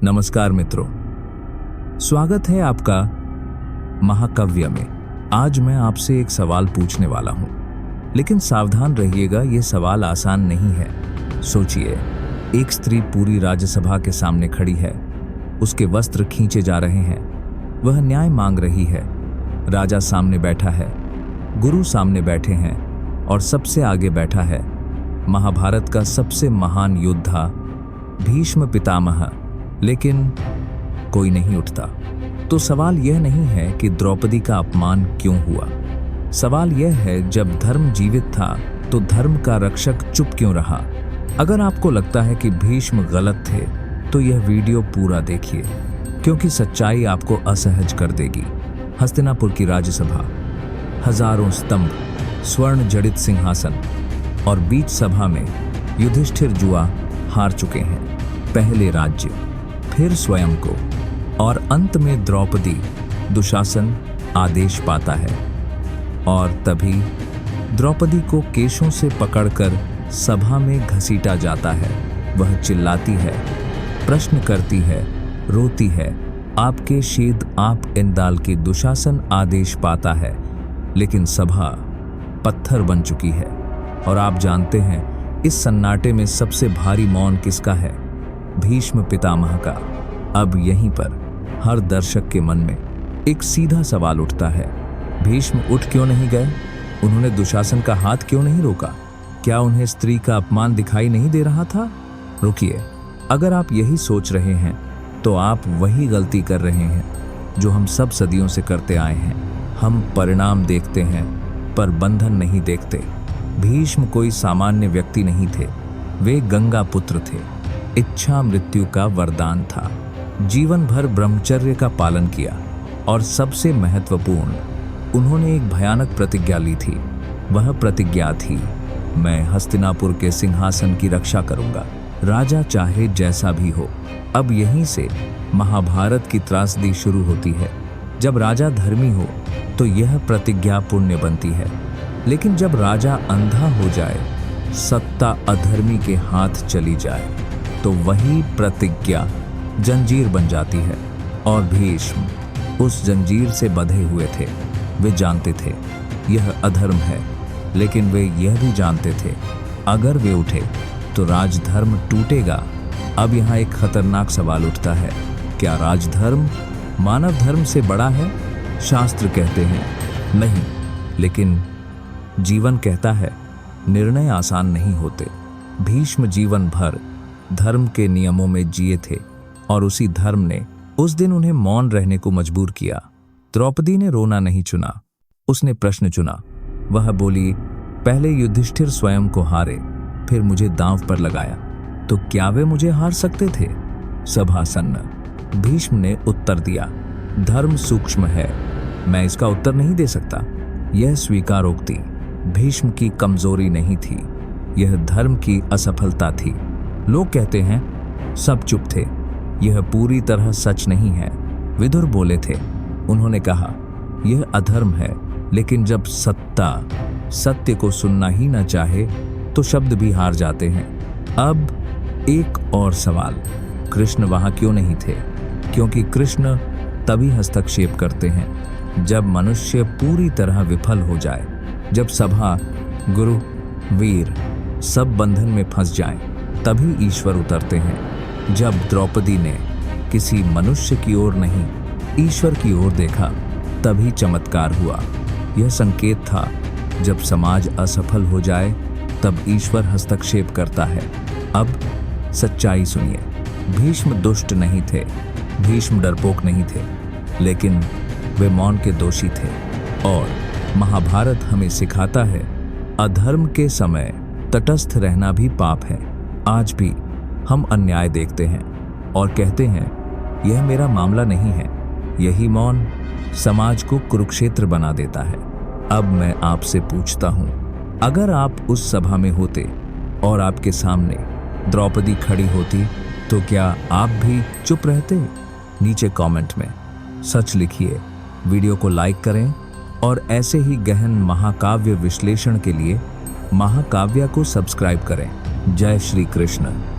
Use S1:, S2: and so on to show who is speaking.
S1: नमस्कार मित्रों, स्वागत है आपका महाकाव्य में। आज मैं आपसे एक सवाल पूछने वाला हूं, लेकिन सावधान रहिएगा, यह सवाल आसान नहीं है। सोचिए, एक स्त्री पूरी राज्यसभा के सामने खड़ी है, उसके वस्त्र खींचे जा रहे हैं, वह न्याय मांग रही है। राजा सामने बैठा है, गुरु सामने बैठे हैं और सबसे आगे बैठा है महाभारत का सबसे महान योद्धा भीष्म पितामह, लेकिन कोई नहीं उठता। तो सवाल यह नहीं है कि द्रौपदी का अपमान क्यों हुआ। सवाल यह है, जब धर्म जीवित था तो धर्म का रक्षक चुप क्यों रहा। अगर आपको लगता है कि भीष्म गलत थे तो यह वीडियो पूरा देखिए, क्योंकि सच्चाई आपको असहज कर देगी। हस्तिनापुर की राज्यसभा, हजारों स्तंभ, स्वर्ण जड़ित सिंहासन और बीच सभा में युधिष्ठिर जुआ हार चुके हैं। पहले राज्य, फिर स्वयं को, और अंत में द्रौपदी दुशासन आदेश पाता है। और तभी द्रौपदी को केशों से पकड़कर सभा में घसीटा जाता है। वह चिल्लाती है, प्रश्न करती है, रोती है, आपके शेद आप इंदाल की दुशासन आदेश पाता है। लेकिन सभा पत्थर बन चुकी है। और आप जानते हैं, इस सन्नाटे में सबसे भारी मौन किसका है? भीष्म पितामह का। अब यहीं पर हर दर्शक के मन में एक सीधा सवाल उठता है, भीष्म उठ क्यों नहीं गए? उन्होंने दुशासन का हाथ क्यों नहीं रोका? क्या उन्हें स्त्री का अपमान दिखाई नहीं दे रहा था? रुकिए, अगर आप यही सोच रहे हैं तो आप वही गलती कर रहे हैं जो हम सब सदियों से करते आए हैं। हम परिणाम देखते हैं पर बंधन नहीं देखते। भीष्म कोई सामान्य व्यक्ति नहीं थे, वे गंगा पुत्र थे। इच्छा मृत्यु का वरदान था। जीवन भर ब्रह्मचर्य का पालन किया और सबसे महत्वपूर्ण, उन्होंने एक भयानक प्रतिज्ञा ली थी। वह प्रतिज्ञा थी, मैं हस्तिनापुर के सिंहासन की रक्षा करूंगा, राजा चाहे जैसा भी हो। अब यहीं से महाभारत की त्रासदी शुरू होती है। जब राजा धर्मी हो तो यह प्रतिज्ञा पुण्य बनती है, लेकिन जब राजा अंधा हो जाए, सत्ता अधर्मी के हाथ चली जाए, तो वही प्रतिज्ञा जंजीर बन जाती है। और भीष्म उस जंजीर से बंधे हुए थे। वे जानते थे यह अधर्म है, लेकिन वे यह भी जानते थे अगर वे उठे तो राजधर्म टूटेगा। अब यहाँ एक खतरनाक सवाल उठता है, क्या राजधर्म मानव धर्म से बड़ा है? शास्त्र कहते हैं नहीं, लेकिन जीवन कहता है निर्णय आसान नहीं होते। भीष्म जीवन भर धर्म के नियमों में जिए थे और उसी धर्म ने उस दिन उन्हें मौन रहने को मजबूर किया। द्रौपदी ने रोना नहीं चुना, उसने प्रश्न चुना। वह बोली, पहले युधिष्ठिर स्वयं को हारे, फिर मुझे दांव पर लगाया, तो क्या वे मुझे हार सकते थे? सभा सन्न। भीष्म ने उत्तर दिया, धर्म सूक्ष्म है, मैं इसका उत्तर नहीं दे सकता। यह स्वीकारोक्ति भीष्म की कमजोरी नहीं थी, यह धर्म की असफलता थी। लोग कहते हैं सब चुप थे, यह पूरी तरह सच नहीं है। विदुर बोले थे, उन्होंने कहा यह अधर्म है, लेकिन जब सत्ता सत्य को सुनना ही न चाहे तो शब्द भी हार जाते हैं। अब एक और सवाल, कृष्ण वहां क्यों नहीं थे? क्योंकि कृष्ण तभी हस्तक्षेप करते हैं जब मनुष्य पूरी तरह विफल हो जाए, जब सभा, गुरु, वीर सब बंधन में फंस जाएं, तभी ईश्वर उतरते हैं। जब द्रौपदी ने किसी मनुष्य की ओर नहीं, ईश्वर की ओर देखा, तभी चमत्कार हुआ। यह संकेत था, जब समाज असफल हो जाए तब ईश्वर हस्तक्षेप करता है। अब सच्चाई सुनिए, भीष्म दुष्ट नहीं थे, भीष्म डरपोक नहीं थे, लेकिन वे मौन के दोषी थे। और महाभारत हमें सिखाता है, अधर्म के समय तटस्थ रहना भी पाप है। आज भी हम अन्याय देखते हैं और कहते हैं यह मेरा मामला नहीं है। यही मौन समाज को कुरुक्षेत्र बना देता है। अब मैं आपसे पूछता हूं, अगर आप उस सभा में होते और आपके सामने द्रौपदी खड़ी होती, तो क्या आप भी चुप रहते? नीचे कमेंट में सच लिखिए, वीडियो को लाइक करें और ऐसे ही गहन महाकाव्य विश्लेषण के लिए महाकाव्य को सब्सक्राइब करें। जय श्री कृष्ण।